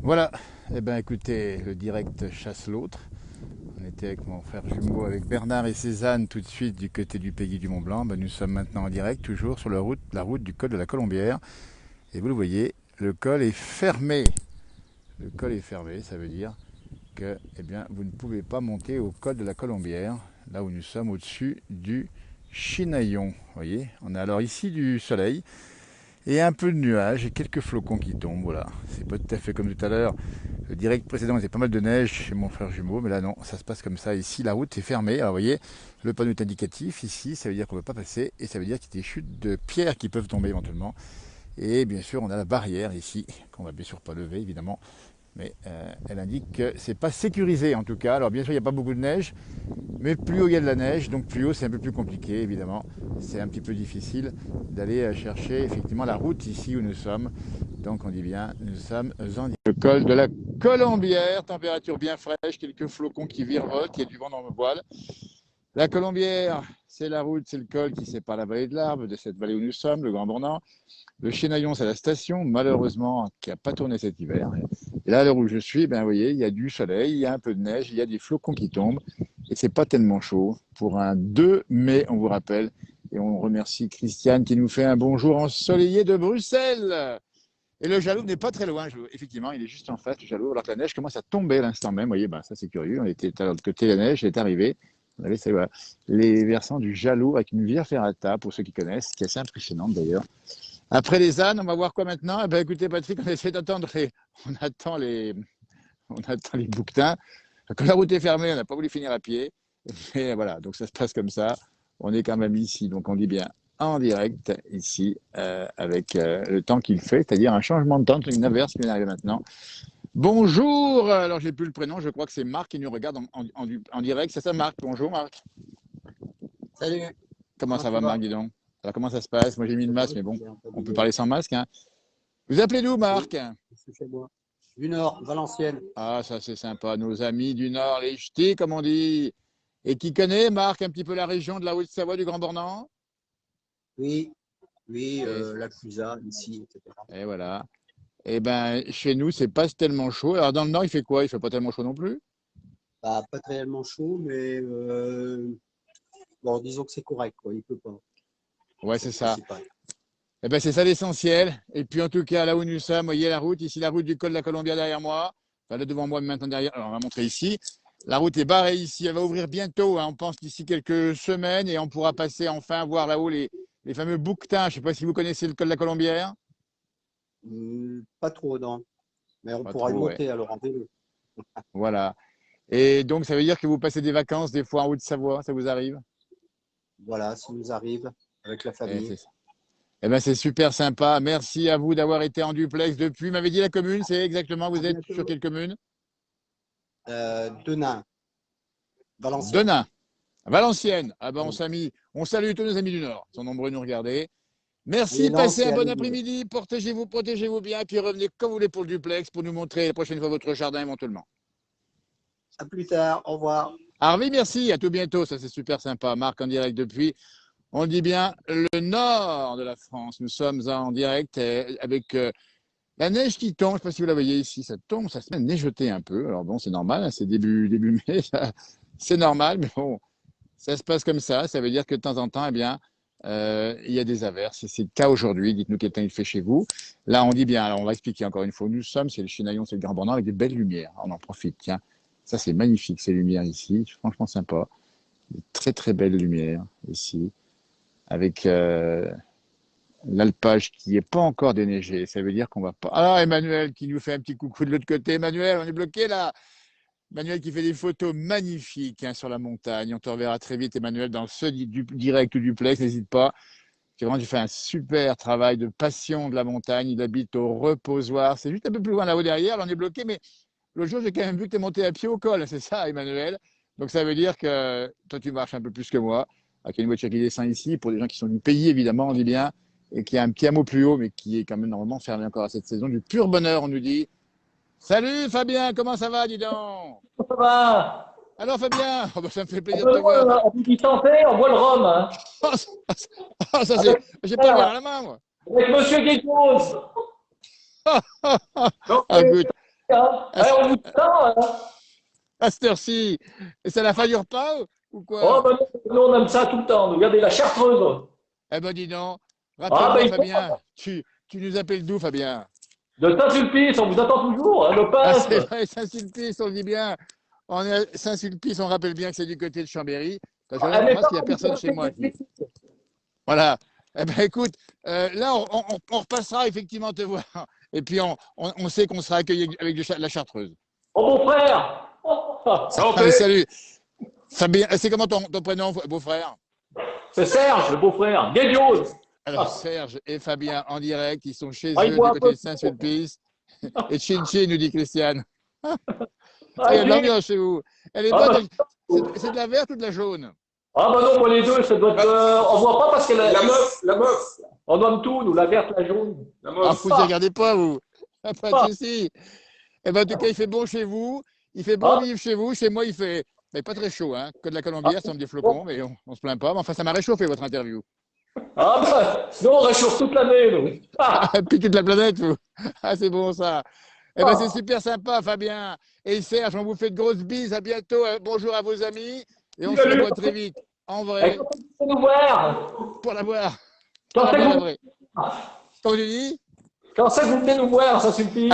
Voilà, eh ben écoutez, le direct chasse l'autre. On était avec mon frère jumeau, avec Bernard et Cézanne, tout de suite du côté du Pays du Mont Blanc. Ben, nous sommes maintenant en direct, toujours sur la route du col de la Colombière. Et vous le voyez, le col est fermé. Le col est fermé, ça veut dire que eh bien, vous ne pouvez pas monter au col de la Colombière, là où nous sommes au-dessus du Chinaillon. Vous voyez, on a alors ici du soleil. Et un peu de nuages et quelques flocons qui tombent, voilà. C'est pas tout à fait comme tout à l'heure. Le direct précédent, il y avait pas mal de neige chez mon frère jumeau, mais là non, ça se passe comme ça. Ici, la route est fermée. Alors vous voyez, le panneau est indicatif. Ici, ça veut dire qu'on ne peut pas passer et ça veut dire qu'il y a des chutes de pierres qui peuvent tomber éventuellement. Et bien sûr, on a la barrière ici, qu'on va bien sûr pas lever évidemment, mais elle indique que c'est pas sécurisé en tout cas. Alors bien sûr, il n'y a pas beaucoup de neige, mais plus haut il y a de la neige, donc plus haut c'est un peu plus compliqué évidemment. C'est un petit peu difficile d'aller chercher effectivement la route ici où nous sommes. Donc on dit bien, nous sommes en le col de la Colombière, température bien fraîche, quelques flocons qui virevoltent, il y a du vent dans nos voiles. La Colombière, c'est la route, c'est le col qui sépare la vallée de l'Arbre de cette vallée où nous sommes, le Grand Bornand. Le Chinaillon, c'est la station, malheureusement, qui n'a pas tourné cet hiver. Et là, à l'heure où je suis, ben, vous voyez, il y a du soleil, il y a un peu de neige, il y a des flocons qui tombent. Et c'est pas tellement chaud. Pour un 2 mai, on vous rappelle. Et on remercie Christiane qui nous fait un bonjour ensoleillé de Bruxelles. Et le Jaloux n'est pas très loin. Effectivement, il est juste en face du Jaloux, alors que la neige commence à tomber à l'instant même. Vous voyez, ben, ça c'est curieux. On était à l'autre côté de la neige, elle est arrivée. Vous avez, voilà, les versants du Jaloux avec une Via Ferrata, pour ceux qui connaissent, qui est assez impressionnante d'ailleurs. Après les ânes, on va voir quoi maintenant? Eh ben, écoutez, Patrick, on essaie d'attendre on attend les, on attend les bouquetins. Quand la route est fermée, on n'a pas voulu finir à pied. Mais voilà, donc ça se passe comme ça. On est quand même ici, donc on dit bien en direct ici, avec le temps qu'il fait, c'est-à-dire un changement de temps, une averse qui vient d'arriver maintenant. Bonjour, alors j'ai plus le prénom, je crois que c'est Marc qui nous regarde en direct. C'est ça, Marc? Bonjour, Marc. Salut, Comment comment ça tu va, Marc, vas? dis donc? Alors comment ça se passe? Moi j'ai mis le Ça va, masque, mais bon, j'ai un peu on peut de... parler sans masque, hein. Vous appelez d'où, Oui, Marc? c'est chez moi. Du Nord, Valenciennes. Ah, ça c'est sympa, nos amis du Nord, les ch'tis, comme on dit. Et qui connaît, Marc, un petit peu la région de la Haute-Savoie, du Grand Bornand? Oui, oui, Et, la Clusa, ici, etc. et voilà. Eh ben, chez nous, c'est pas tellement chaud. Alors, dans le Nord, il fait quoi? Il fait pas tellement chaud non plus? Bah, pas tellement chaud, mais bon, disons que c'est correct, quoi. Il peut pas. Ouais, C'est c'est le ça. principal. Eh ben, c'est ça l'essentiel. Et puis, en tout cas, là où nous sommes, vous voyez la route, ici, la route du col de la Colombia derrière moi. Enfin, là, devant moi, mais maintenant derrière. Alors, on va montrer ici. La route est barrée ici. Elle va ouvrir bientôt, hein. On pense d'ici quelques semaines et on pourra passer enfin voir là-haut les fameux bouquetins. Je sais pas si vous connaissez le col de la Colombière. Pas trop, non. Mais on Pas pourra y trop, ouais. monter alors en vélo. Voilà. Et donc, ça veut dire que vous passez des vacances des fois en Haute-Savoie, ça vous arrive? Voilà, ça nous arrive avec la Eh, famille. c'est Eh ben, c'est super sympa. Merci à vous d'avoir été en duplex depuis. M'avez dit la commune, c'est exactement, À vous êtes sur bientôt. quelle commune? Denain, Valenciennes. Denain, Valenciennes. Ah ben, Oui. on salue tous nos amis du Nord. Ils sont nombreux à nous regarder. Et Merci, non, passez c'est un à bon Léville. après-midi. Protégez-vous bien, puis revenez quand vous voulez pour le duplex pour nous montrer la prochaine fois votre jardin éventuellement. À plus tard, au revoir. Harvey, merci, à tout bientôt. Ça, c'est super sympa. Marc en direct depuis, on dit bien, le nord de la France. Nous sommes en direct avec la neige qui tombe, je ne sais pas si vous la voyez ici, ça tombe, ça se met à neigeoter un peu. Alors bon, c'est normal, hein, c'est début mai, c'est normal, mais bon, ça se passe comme ça. Ça veut dire que de temps en temps, eh bien, il y a des averses. Et c'est le cas aujourd'hui. Dites-nous quel temps il fait chez vous. Là, on dit bien, alors on va expliquer encore une fois où nous sommes, c'est le Chinaillon, c'est le Grand Bornand avec des belles lumières. On en profite, tiens. Ça, c'est magnifique, ces lumières ici. Franchement sympa. Des très, très belles lumières ici. Avec l'alpage qui n'est pas encore déneigé. Ça veut dire qu'on va pas. Ah, Emmanuel qui nous fait un petit coucou de l'autre côté. Emmanuel, on est bloqué là. Emmanuel qui fait des photos magnifiques, hein, sur la montagne. On te reverra très vite, Emmanuel, dans ce direct ou duplex. N'hésite pas. C'est vraiment, tu fais un super travail de passion de la montagne. Il habite au reposoir. C'est juste un peu plus loin là-haut derrière. Là, on est bloqué, mais l'autre jour, j'ai quand même vu que tu es monté à pied au col. C'est ça, Emmanuel. Donc, ça veut dire que toi, tu marches un peu plus que moi. Il y a une voiture qui descend ici. Pour des gens qui sont du pays, évidemment, on dit bien. Et qui a un petit hameau plus haut, mais qui est quand même normalement fermé encore à cette saison. Du pur bonheur, on nous dit. Salut Fabien, comment ça va, dis donc? Ça va. Alors Fabien, oh, bah, ça me fait On plaisir de peut, te voir. on peut distancer, on boit le rhum, hein. Oh, ça c'est. Avec, J'ai pas le verre à la main, moi. avec Monsieur Guécos. Ah, Donc, écoute. hein. À, On vous tend, hein. à cette heure-ci. Et c'est la fin du repas ou Oh, quoi? ben, nous, on aime ça tout le temps. Regardez la chartreuse. Eh ben dis donc, Ah, ben, rappelle-moi il faut Fabien, tu nous appelles d'où Fabien? de Saint-Sulpice, on vous attend toujours, hein, le Ah c'est peintre. vrai, Saint-Sulpice, on le dit bien. On est à Saint-Sulpice, on rappelle bien que c'est du côté de Chambéry. Parce Ah, mais parce quand qu'il n'y a on dit personne ça, chez c'est moi tout de ici. suite. Voilà. Eh ben écoute, là on repassera effectivement te voir. Et puis on sait qu'on sera accueilli avec la chartreuse. Oh, mon frère. Oh, ça en Allez, fait. salut. Fabien, c'est comment ton prénom, beau-frère? C'est Serge, le beau-frère. Guédiose. Alors Ah, Serge et Fabien en direct, ils sont chez ah, il eux du boit un côté peu de trop. Saint-Sulpice. Et chin chin, nous dit Christiane. Ah, il y Ah, a de l'ambiance chez vous. Elle est ah, bonne. bah, C'est de la verte ou de la jaune? ah, bah non, moi les deux, ça doit être. On voit pas parce qu'elle a. La meuf, On nomme tout, nous, la verte, la jaune. la Ah, meuf. vous y regardez pas, vous. Pas de Ah, souci. Eh ben, en tout cas, il fait bon chez vous. Il fait bon ah, vivre chez vous. Chez moi, il fait mais pas très chaud, hein. Que de la ah, colombière, ça me des flocons, bon. mais on se plaint pas. Mais enfin, ça m'a réchauffé votre interview. Ah, bah, nous, on réchauffe toute l'année, nous. Ah, Puis toute la planète, vous. Ah, c'est bon ça. Eh ben, c'est ah. super sympa, Fabien. Et Serge, on vous fait de grosses bises. À bientôt. Bonjour à vos amis. Et on se Salut. revoit très vite. En Et vrai, quand est-ce que vous nous voir? pour la boire. Pour Quand la c'est que boire, la vous... vraie. Comme je dis. Quand c'est que vous venez nous voir, ça suffit.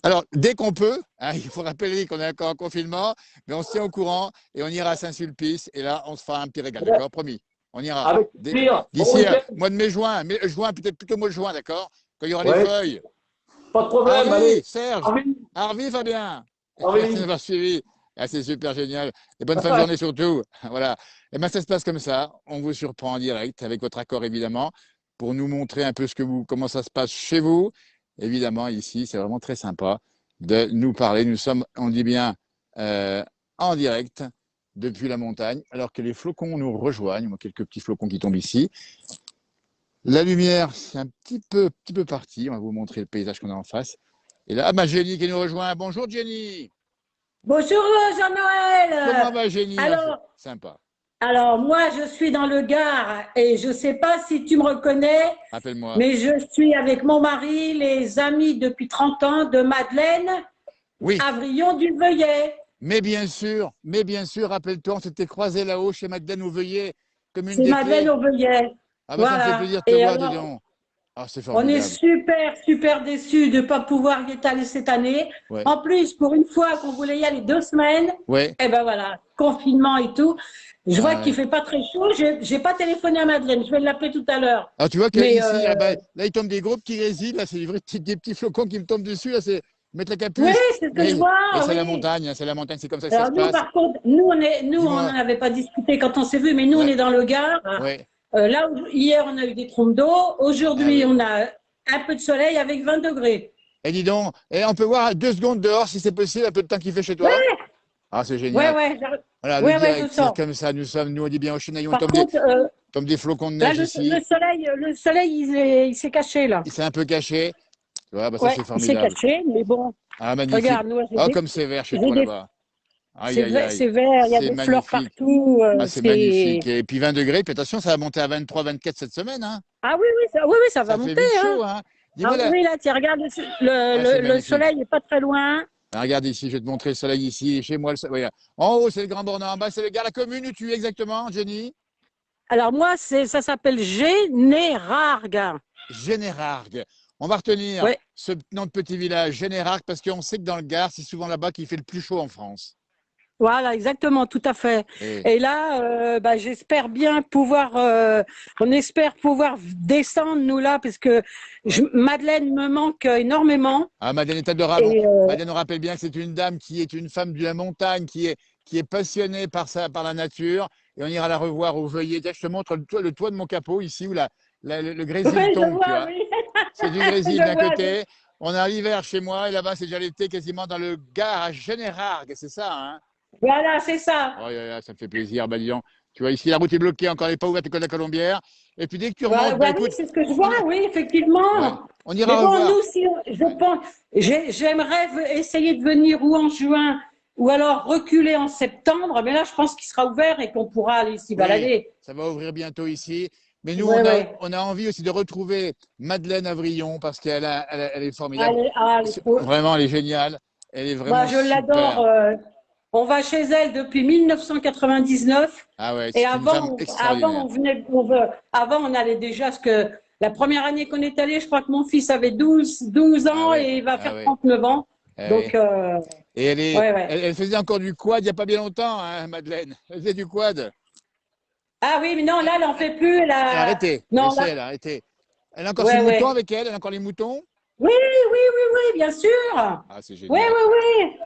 Alors, dès qu'on peut, hein, il faut rappeler qu'on est encore en confinement, mais on se tient au courant et on ira à Saint-Sulpice et là, on se fera un petit régal, d'accord? Promis, on ira. Avec plaisir. Bon D'ici week-end. mois de mai, juin, juin peut-être plutôt mois de juin, d'accord? Quand il y aura les Ouais, feuilles. pas de problème. Harvey, Allez. Serge, Harvey. Harvey, Fabien. Merci de Harvey. m'avoir suivi. Ah, c'est super génial. Et bonne fin de journée surtout. Voilà. Et bien, ça se passe comme ça. On vous surprend en direct, avec votre accord évidemment, pour nous montrer un peu comment ça se passe chez vous. Évidemment, ici, c'est vraiment très sympa de nous parler. Nous sommes, on dit bien, en direct depuis la montagne, alors que les flocons nous rejoignent. Moi, quelques petits flocons qui tombent ici. La lumière, c'est un petit peu parti. On va vous montrer le paysage qu'on a en face. Et là, Jenny qui nous rejoint. Bonjour Jenny. Bonjour Jean-Noël. Comment va Jenny? Alors, Sympa. alors moi je suis dans le Gard et je ne sais pas si tu me reconnais, Appelle-moi. mais je suis avec mon mari, les amis depuis 30 ans de Madeleine, Oui, Avrillon du Veuillet. mais bien sûr, rappelle-toi, on s'était croisés là-haut chez Madeleine Ouveuillé, commune C'est des Madeleine Clés. au Veuillet. Ah bah ça me fait Voilà. plaisir de te Et voir, dis alors, donc. Ah, c'est on est formidable. super déçus de ne pas pouvoir y être allé cette année. Ouais, En plus, pour une fois qu'on voulait y aller 2 semaines, ouais. et ben voilà, confinement et tout. Je vois Ah, qu'il ouais. fait pas très chaud. J'ai pas téléphoné à Madeleine. Je vais l'appeler tout à l'heure. Alors tu vois Mais qu'ici, ah bah, là il tombe des gros petits grésil, là c'est des petits flocons qui me tombent dessus, là c'est mettre la oui, capuche. c'est ce que je Mais vois, c'est la oui. montagne, hein, c'est comme ça que ça Alors se nous, passe. par contre, nous, on Dis-moi. n'en avait pas discuté quand on s'est vu, mais nous, on Ouais, est dans le Gard. ouais. Là, hier, on a eu des trompes d'eau. Ah Aujourd'hui, oui. on a un peu de soleil avec 20 degrés. Et dis donc, et on peut voir 2 secondes dehors si c'est possible, un peu de temps qu'il fait chez Ouais, toi? Ah, c'est ouais, génial. ouais, Voilà, le ouais, je direct, c'est sors. comme ça, nous on dit bien au Chenaillon, Par contre, tombe des flocons de là, neige ici, le soleil, il s'est caché, là. il s'est un peu caché. Tu vois, bah ça Ouais, c'est il s'est formidable. caché, mais bon, Ah, magnifique. regarde, nous, Ah, comme c'est vert chez j'ai toi des, là-bas. Aïe, aïe, aïe. c'est vert, il y a C'est des fleurs magnifique. partout. Ah, c'est magnifique. Et puis 20 degrés, puis attention, ça va monter à 23, 24 cette semaine, hein. Ah oui, oui, ça va Ça fait monter, vite hein. chaud, hein. Ah Dis-moi là. oui, là, tiens, regarde, Ah, c'est le magnifique. soleil n'est pas très loin. Ah, regarde ici, je vais te montrer le soleil ici. Chez moi, regarde. En haut, c'est le Grand Bornand. En bas, c'est le gars, la commune où tu es exactement, Jenny. Alors moi, ça s'appelle Générargues. Générargues. On va retenir Ouais, ce nom de petit village, Générargues, parce qu'on sait que dans le Gard, c'est souvent là-bas qu'il fait le plus chaud en France. voilà, exactement, tout à fait. Et, Et là, j'espère bien pouvoir, on espère pouvoir descendre nous là, parce que Madeleine me manque énormément. ah, Madeleine est adorable. Et Madeleine, on rappelle bien que c'est une dame qui est une femme de la montagne, qui est passionnée par la nature. Et on ira la revoir au Veuillez. Tiens, je te montre le toit de mon capot ici où le grésil ouais, je tombe, tu vois, vois. oui, C'est du grésil je d'un vois. côté. On a l'hiver chez moi et là-bas, c'est déjà l'été quasiment dans le Gard à Générargues. C'est ça, hein? Voilà, c'est ça. Oh, ça me fait plaisir. Bah, dis donc. Tu vois, ici, la route est bloquée encore, elle n'est pas ouverte au col de la Colombière. Et puis, dès que tu remontes, bah, Oui, écoute, c'est ce que je on, vois, oui, ouais, effectivement. on Mais ira bon, revoir. nous, si je Ouais. pense, j'aimerais essayer de venir ou en juin ou alors reculer en septembre, mais là, je pense qu'il sera ouvert et qu'on pourra aller s'y Oui, balader. ça va ouvrir bientôt ici. Mais nous, Ouais, ouais. on a envie aussi de retrouver Madeleine Avrillon parce elle est formidable. Allez, allez, Vraiment, elle est géniale. Elle est Moi, vraiment je l'adore. super. On va chez elle depuis 1999. Ah ouais, Et c'est une femme avant, extraordinaire. avant, on allait déjà, parce que la première année qu'on est allé, je crois que mon fils avait 12 Ah ans ouais, et il va ah faire ouais, 39 ans. ah Donc, ouais. Et ouais, ouais. elle faisait encore du quad il n'y a pas bien longtemps, hein, Madeleine. Elle faisait du quad. Ah oui, mais non, Elle, là, elle en fait plus. elle a arrêté, je Non, sais, là, elle a arrêté. Elle a encore ses ouais, moutons ouais. avec elle, elle a encore les moutons. Oui, oui, oui, oui, bien sûr. Ah, c'est Oui, génial. oui, oui.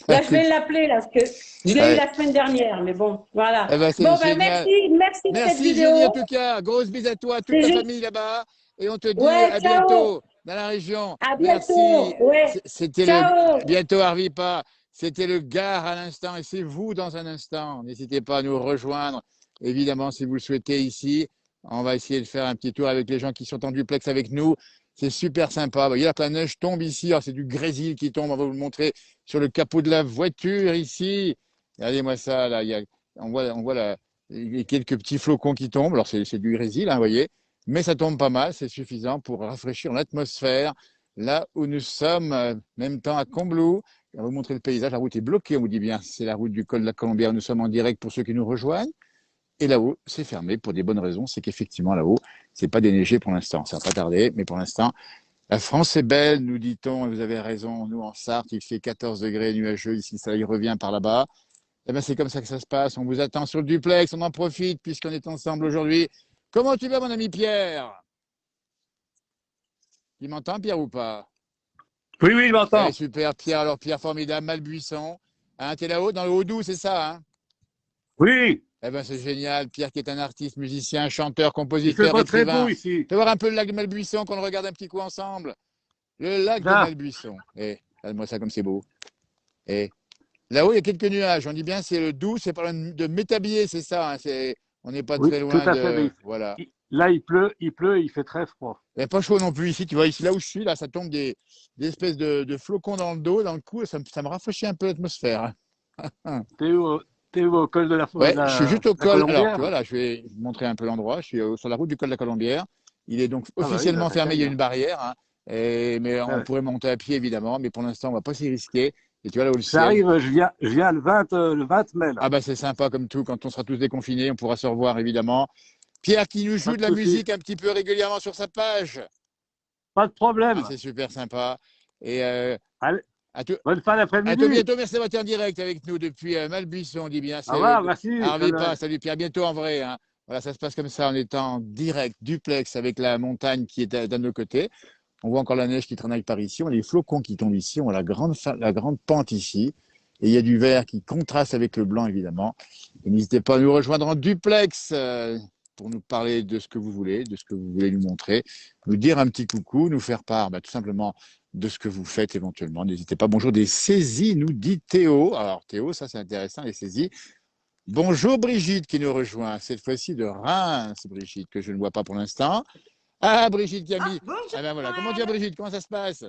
Bah, Là, je vais écoute, l'appeler, là, parce que je l'ai eu ouais. la semaine dernière, mais bon, voilà. Eh ben, c'est Bon, ben, génial. merci de cette Merci Julie, en vidéo. tout cas. Grosse bise à toi, toute C'est ta juste, famille là-bas. Et on te dit ouais, à ciao. bientôt dans la région. À Merci. bientôt. Ouais. C'était le Ciao. bientôt Arvipa. C'était le Gard à l'instant et c'est vous dans un instant. N'hésitez pas à nous rejoindre. Évidemment, si vous le souhaitez ici, on va essayer de faire un petit tour avec les gens qui sont en duplex avec nous. C'est super sympa. Vous voyez, la neige tombe ici. Alors, c'est du grésil qui tombe. On va vous le montrer sur le capot de la voiture ici. Regardez-moi ça. Là, on voit il y a quelques petits flocons qui tombent. Alors, c'est du grésil, hein, vous voyez. Mais ça tombe pas mal. C'est suffisant pour rafraîchir l'atmosphère. Là où nous sommes, même temps à Combloux. On va vous montrer le paysage. La route est bloquée, on vous dit bien. C'est la route du col de la Colombière. Nous sommes en direct pour ceux qui nous rejoignent. Et là-haut, c'est fermé pour des bonnes raisons. C'est qu'effectivement, là-haut, c'est pas déneigé pour l'instant. Ça va pas tarder, mais pour l'instant, la France est belle, nous dit-on. Et vous avez raison. Nous, en Sarthe, il fait 14 degrés nuageux. Ici, ça y revient par là-bas. Eh ben, c'est comme ça que ça se passe. On vous attend sur le duplex. On en profite puisqu'on est ensemble aujourd'hui. Comment tu vas, mon ami Pierre? Tu m'entends, Pierre, ou pas? Oui, oui, je Eh, m'entends. super, Pierre. Alors, Pierre, formidable, Malbuisson. Hein, t'es là-haut, dans le Haut-Doubs, c'est ça, hein? Oui, Eh ben, c'est génial. Pierre qui est un artiste, musicien, chanteur, il fait compositeur, pas très beau écrivain. ici. Tu vas voir un peu le lac de Malbuisson qu'on le regarde un petit coup ensemble. Le lac de Là, Malbuisson. Eh, regarde-moi ça comme c'est beau. Eh, là-haut, il y a quelques nuages. On dit bien c'est le Doubs, c'est pas loin de Métabier, c'est ça, hein, on n'est pas oui, très tout loin à fait. Mais de. Voilà. là, il pleut, il fait très froid. Il n'y a pas chaud non plus ici. Tu vois, ici, là où je suis, là, ça tombe des espèces de flocons dans le dos, dans le cou. Ça me rafraîchit un peu l'atmosphère, hein. T'es où au col de Ouais, je suis juste au la col. Alors, tu vois, Colombière? là, je vais vous montrer un peu l'endroit. Je suis sur la route du col de la Colombière. Il est donc Ah bah oui, bah, officiellement t'as qu'à fermé. Il y y a aller. une barrière, hein. Mais Ouais, on ouais. pourrait monter à pied, évidemment. Mais pour l'instant, on ne va pas s'y risquer. Et tu vois, là où le ciel. J'arrive, je viens le 20 mai, là. Ah, bah, c'est sympa comme tout. Quand on sera tous déconfinés, on pourra se revoir, évidemment. Pierre qui nous Pas joue de de la souci. musique un petit peu régulièrement sur sa page. Pas de Ah, problème. c'est super sympa. Et Allez, à, tout, bonne fin à tout d'après-midi. bientôt. Merci d'avoir été en direct avec nous depuis Malbuisson, on dit bien. Au C'est revoir, merci. Harvey pas. Salut Pierre, à bientôt en vrai, hein. Voilà, ça se passe comme ça. On est en direct, duplex avec la montagne qui est de nos côtés. On voit encore la neige qui traînaille par ici. On a les flocons qui tombent ici. On a la grande pente ici. Et il y a du vert qui contraste avec le blanc, évidemment. Et n'hésitez pas à nous rejoindre en duplex pour nous parler de ce que vous voulez, de ce que vous voulez nous montrer, nous dire un petit coucou, nous faire part tout simplement de ce que vous faites éventuellement. N'hésitez pas. Bonjour des saisies, nous dit Théo. Alors Théo, ça c'est intéressant, les saisies. Bonjour Brigitte qui nous rejoint, cette fois-ci de Reims, Brigitte, que je ne vois pas pour l'instant. Ah, Brigitte qui a Ah, mis. bonjour Ah ben voilà, comment tu vas Noël. Brigitte? Comment ça se passe?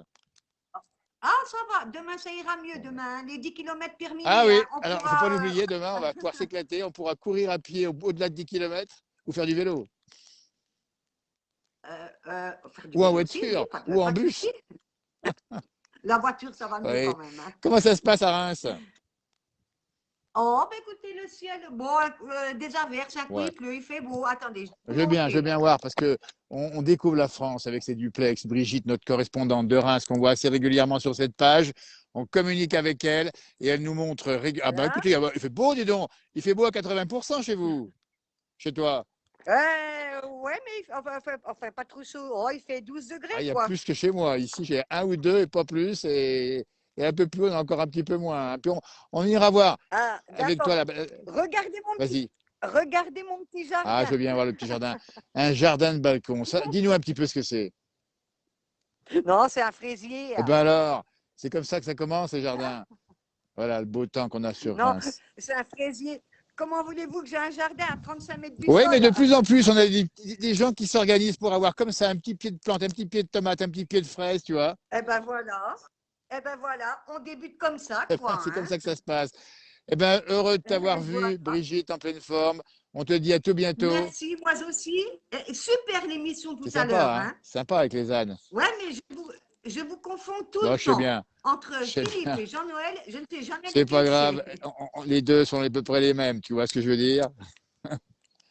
Ah, ça va. Demain, ça ira mieux. Bon, ben. Demain, les 10 kilomètres Ah terminés. oui, Hein. On alors il ne faut pas pourra. l'oublier, demain on va pouvoir s'éclater, on pourra courir à pied au-delà de 10 km ou faire du vélo. Faire du Ou en vélo aussi, oui, voiture, ou en pas de bus. souci. La voiture, ça va mieux Oui. quand même. Hein. Comment ça se passe à Reims? Oh, ben écoutez, le ciel, bon, des averses, un coup Ouais. il pleut, il fait beau. Attendez, je vais Je veux vous bien, je veux montrer. bien voir parce que on découvre la France avec ses duplex. Brigitte, notre correspondante de Reims, qu'on voit assez régulièrement sur cette page. On communique avec elle et elle nous montre. Ah bah Voilà. écoutez, il fait beau, dis donc. Il fait beau à 80% chez vous, chez toi. Ouais, mais enfin, pas trop chaud. Oh, il fait 12 Ah, degrés, il y a quoi. plus que chez moi. Ici, j'ai un ou deux et pas plus. Et un peu plus, on a encore un petit peu moins. Puis on ira voir Ah, avec toi d'accord. là. Regardez Vas-y. mon petit Ah, je jardin. veux bien voir le petit jardin. Un jardin de balcon. Dis-nous un petit peu ce que c'est. Non, c'est un fraisier. Eh bien alors, c'est comme ça que ça commence, les jardins. Voilà le beau temps qu'on a sur Non, Reims. c'est un fraisier. Comment voulez-vous que j'ai un jardin à 35 mètres du Oui, mais sol? de plus en plus, on a des gens qui s'organisent pour avoir comme ça un petit pied de plante, un petit pied de tomate, un petit pied de fraise, tu vois. Eh ben voilà. Eh ben voilà, on débute comme ça, Eh ben, quoi. c'est comme Hein. ça que ça se passe. Eh bien, heureux de t'avoir Voilà. vu, Brigitte, en pleine forme. On te dit à tout bientôt. Merci, moi aussi. Super l'émission tout C'est à l'heure. sympa, hein? Hein. Sympa avec les ânes. Ouais, mais je vous confonds tout Bon, le je sais temps. bien. Entre Je sais Philippe bien. et Jean-Noël, je ne sais jamais C'est pas lequel grave. c'est. Les deux sont à peu près les mêmes. Tu vois ce que je veux dire?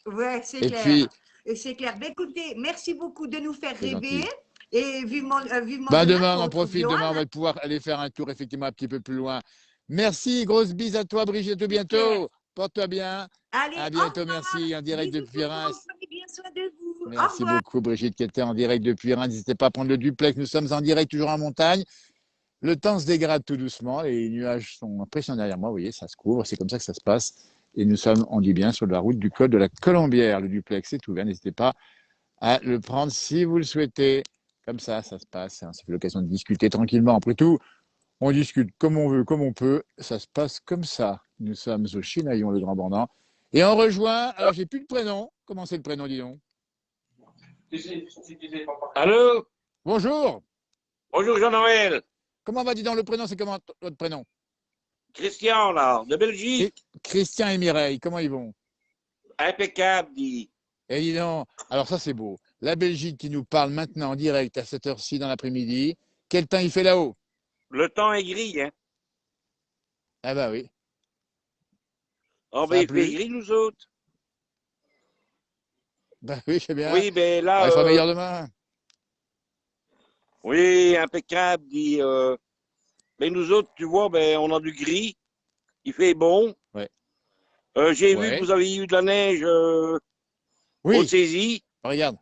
Ouais, c'est Et clair. puis, Et c'est clair. Ben, écoutez, merci beaucoup de nous faire c'est rêver. gentil. Et vivement Ben, demain demain, on qu'on en retrouve profite. Johan. Demain, on va pouvoir aller faire un tour effectivement un petit peu plus loin. Merci. Grosse bise à toi, Brigitte. À tout C'est clair. bientôt. Porte-toi bien. Allez, À au bientôt. revoir. Merci. En direct Bisous tout depuis le monde. Reims. Prenez bien soin de vous. Au Merci revoir. beaucoup, Brigitte, qui était en direct depuis Reims. N'hésitez pas à prendre le duplex. Nous sommes en direct, toujours en montagne. Le temps se dégrade tout doucement. Les nuages sont impressionnants derrière moi. Vous voyez, ça se couvre. C'est comme ça que ça se passe. Et nous sommes, on dit bien, sur la route du col de la Colombière. Le duplex est ouvert. N'hésitez pas à le prendre si vous le souhaitez. Comme ça se passe. Ça fait l'occasion de discuter tranquillement. Après tout, on discute comme on veut, comme on peut. Ça se passe comme ça. Nous sommes au Chinaillon, le Grand Bornand. Et on rejoint. Alors, j'ai plus de prénom. Comment c'est le prénom, dis donc? Allô? Bonjour. Bonjour Jean-Noël. Comment va, dis donc, le prénom? C'est comment votre prénom? Christian, là, de Belgique. Christian et Mireille, comment ils vont? Impeccable, dit. Et dis donc, alors ça c'est beau. La Belgique qui nous parle maintenant en direct à cette heure-ci dans l'après-midi. Quel temps il fait là-haut? Le temps est gris, hein. Ah bah oui, Oh, ça ben, a il fait plu. gris, nous autres. Bah oui, c'est bien. Oui, ben Ah, là, il fera meilleur demain. oui, impeccable, dit. Ben, nous autres, tu vois, ben, on a du gris. Il fait bon. Ouais. J'ai vu que Ouais. vous avez eu de la neige au Oui, saisie. regarde.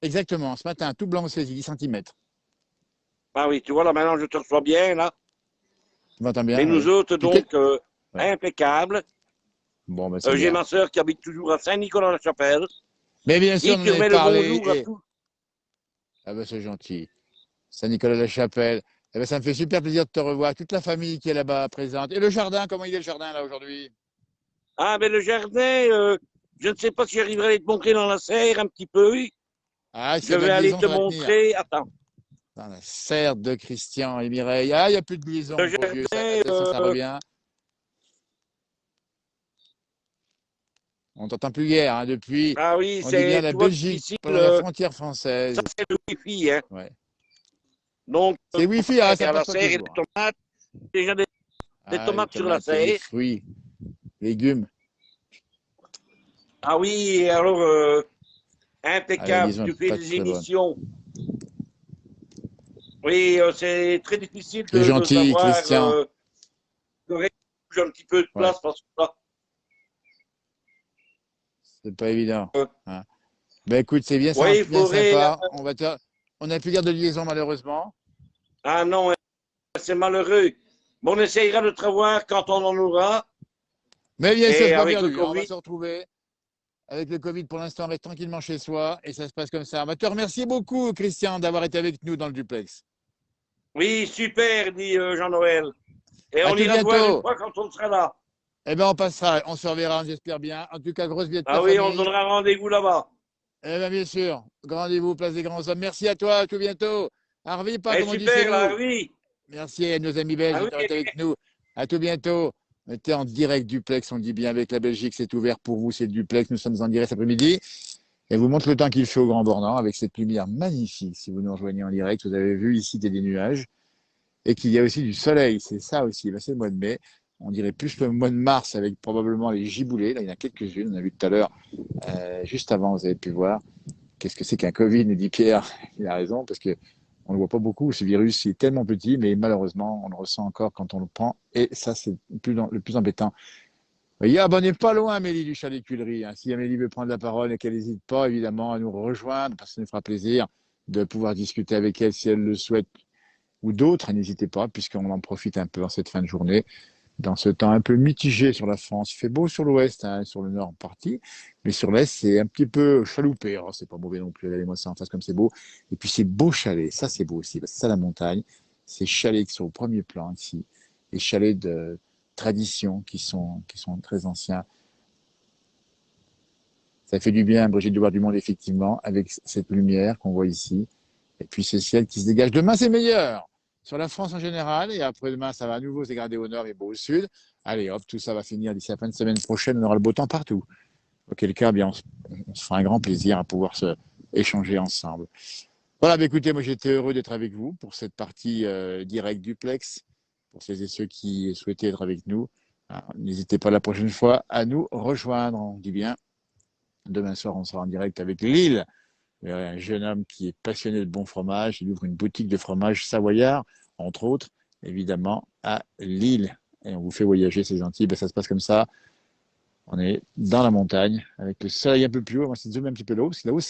Exactement. Ce matin, tout blanc au 16, 10 cm. Ah oui, tu vois, là, maintenant, je te reçois bien, là. Tu m'entends Mais bien? nous Oui. autres, Puis quel... donc, Ouais. impeccable. Bon, ben c'est J'ai bien. ma sœur qui habite toujours à Saint-Nicolas-la-Chapelle. Mais bien sûr, Et on en tu avait remets le parlé. bonjour à tous. Ah ben c'est gentil. Saint-Nicolas-la-Chapelle. Eh ben, ça me fait super plaisir de te revoir. Toute la famille qui est là-bas présente. Et le jardin, comment il est le jardin là aujourd'hui? Ah, mais le jardin, je ne sais pas si j'arriverai à te montrer dans la serre un petit peu. Ah, s'il y Je a de la vais aller liaison, te ça va tenir. montrer. Attends. Dans la serre de Christian et Mireille. Ah, il n'y a plus de liaison, Le mon pauvre vieux. jardin, Ça revient. On t'entend plus guère, hein, depuis, ah oui, on dit bien c'est, la tu vois, Belgique, difficile. pendant la frontière Ça, française. c'est le Wi-Fi, hein. Ouais. Donc, C'est Wi-Fi, ah, ça à la passe pas serre et des toujours. tomates. Déjà des Ah, les tomates sur la tomates, les serre. fruits, légumes. Ah oui, et alors, Ah, la impeccable. liaison Tu n'est fais pas des très bonne. émissions. Oui, c'est très difficile C'est de gentil, savoir. Christian. Correct, j'ai un petit peu de Ouais, place parce que là. c'est pas évident. Hein. Ben écoute, c'est bien, Oui, il bien faudrait. sympa. On n'a plus guère de liaison, malheureusement. Ah non, c'est malheureux. Mais on essayera de te revoir quand on en aura. Mais bien sûr, Et c'est pas avec le perdu, hein. On va Covid. se retrouver. Avec le Covid, pour l'instant, on reste tranquillement chez soi et ça se passe comme ça. On va te remercier beaucoup, Christian, d'avoir été avec nous dans le duplex. Oui, super, dit Jean-Noël. Et À on tout ira te voir une bientôt. fois quand on sera là. Eh bien, on passera, on se reverra, j'espère bien. En tout cas, grosse vie de ta Ah oui, on te famille. donnera rendez-vous là-bas. Eh bien, bien sûr, grand rendez-vous, place des grands hommes. Merci à toi, à tout bientôt. Arvi pas, Eh, comme on dit chez super, là, nous. oui. Merci à nos amis belges Ah oui, d'avoir été avec nous. À tout bientôt. On était en direct duplex, on dit bien avec la Belgique, c'est ouvert pour vous, c'est le duplex. Nous sommes en direct cet après-midi. Et vous montre le temps qu'il fait au Grand Bornand avec cette lumière magnifique. Si vous nous rejoignez en direct, vous avez vu ici qu'il y a des nuages et qu'il y a aussi du soleil. C'est ça aussi. Là, c'est le mois de mai. On dirait plus le mois de mars avec probablement les giboulées. Là, il y en a quelques-unes. On a vu tout à l'heure, juste avant, vous avez pu voir. Qu'est-ce que c'est qu'un Covid, nous dit Pierre. Il a raison parce que on ne le voit pas beaucoup. Ce virus, il est tellement petit, mais malheureusement, on le ressent encore quand on le prend. Et ça, c'est le plus embêtant. Oui, ah ben, on n'est pas loin, Amélie du Chalet Tuileries. Hein. Si Amélie veut prendre la parole et qu'elle n'hésite pas, évidemment, à nous rejoindre, parce que ça nous fera plaisir de pouvoir discuter avec elle si elle le souhaite, ou d'autres, n'hésitez pas, puisqu'on en profite un peu en cette fin de journée, dans ce temps un peu mitigé sur la France. Il fait beau sur l'ouest, hein, sur le nord en partie, mais sur l'est, c'est un petit peu chaloupé. Alors, c'est pas mauvais non plus, regardez-moi ça en face comme c'est beau. Et puis, c'est beau chalet, ça c'est beau aussi, parce que ça, la montagne, ces chalets qui sont au premier plan ici, les chalets de tradition qui sont très anciens. Ça fait du bien, Brigitte, de voir du monde, effectivement, avec cette lumière qu'on voit ici. Et puis ce ciel qui se dégage. Demain, c'est meilleur sur la France en général. Et après-demain, ça va à nouveau se dégrader au nord et beau au sud. Allez, hop, tout ça va finir d'ici la fin de semaine prochaine. On aura le beau temps partout. Auquel cas, bien, on se fera un grand plaisir à pouvoir se échanger ensemble. Voilà, bah, écoutez, moi j'étais heureux d'être avec vous pour cette partie directe duplex, pour celles et ceux qui souhaitaient être avec nous. Alors, n'hésitez pas la prochaine fois à nous rejoindre, on dit bien. Demain soir, on sera en direct avec Lille, un jeune homme qui est passionné de bon fromage. Il ouvre une boutique de fromage savoyard, entre autres, évidemment, à Lille. Et on vous fait voyager, c'est gentil. Ben, ça se passe comme ça. On est dans la montagne, avec le soleil un peu plus haut. Moi, c'est zoomer un petit peu là-haut, parce que là-haut,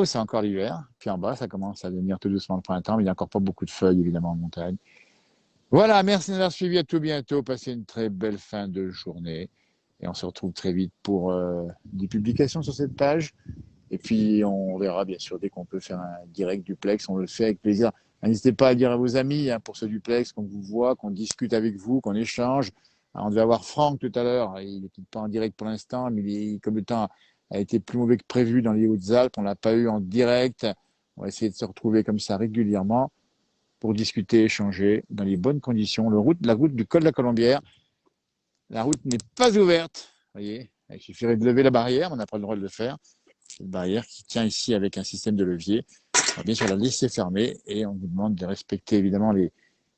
c'est encore l'hiver. Puis en bas, ça commence à devenir tout doucement le printemps, mais il n'y a encore pas beaucoup de feuilles, évidemment, en montagne. Voilà, merci d'avoir suivi. À tout bientôt. Passez une très belle fin de journée. Et on se retrouve très vite pour des publications sur cette page. Et puis, on verra, bien sûr, dès qu'on peut faire un direct duplex, on le fait avec plaisir. N'hésitez pas à dire à vos amis pour ce duplex qu'on vous voit, qu'on discute avec vous, qu'on échange. Alors, on devait avoir Franck tout à l'heure. Il n'est pas en direct pour l'instant, mais comme le temps a été plus mauvais que prévu dans les Hautes-Alpes, on ne l'a pas eu en direct. On va essayer de se retrouver comme ça régulièrement pour discuter, échanger dans les bonnes conditions. La route du col de la Colombière, la route n'est pas ouverte. Vous voyez, il suffirait de lever la barrière, on n'a pas le droit de le faire. Cette barrière qui tient ici avec un système de levier. On va bien sûr la laisser fermer et on vous demande de respecter évidemment les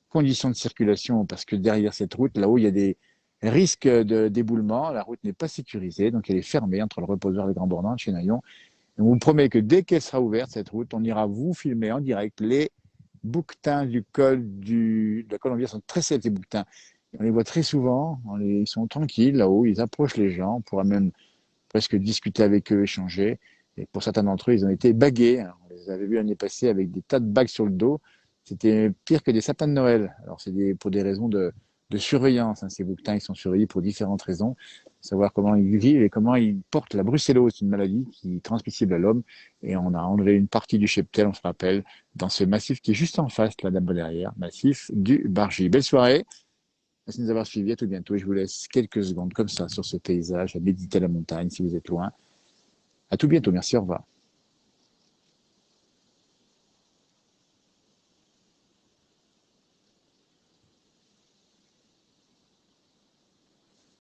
conditions de circulation parce que derrière cette route, là-haut, il y a des risques de d'éboulement. La route n'est pas sécurisée, donc elle est fermée entre le reposoir et les Grands Bornand de chez Nayon. On vous promet que dès qu'elle sera ouverte, cette route, on ira vous filmer en direct. Les bouquetins du col de la Colombière sont très célèbres, ces bouquetins. On les voit très souvent, ils sont tranquilles là-haut, ils approchent les gens, on pourra même presque discuter avec eux, échanger. Et pour certains d'entre eux, ils ont été bagués. On les avait vus l'année passée avec des tas de bagues sur le dos. C'était pire que des sapins de Noël. Alors, c'est pour des raisons de surveillance. Ces bouquetins, ils sont surveillés pour différentes raisons. Savoir comment ils vivent et comment ils portent la brucellose, une maladie qui est transmissible à l'homme. Et on a enlevé une partie du cheptel, on se rappelle, dans ce massif qui est juste en face, là, derrière, massif du Bargy. Belle soirée. Merci de nous avoir suivis. À tout bientôt. Et je vous laisse quelques secondes comme ça sur ce paysage, à méditer la montagne si vous êtes loin. À tout bientôt. Merci. Au revoir.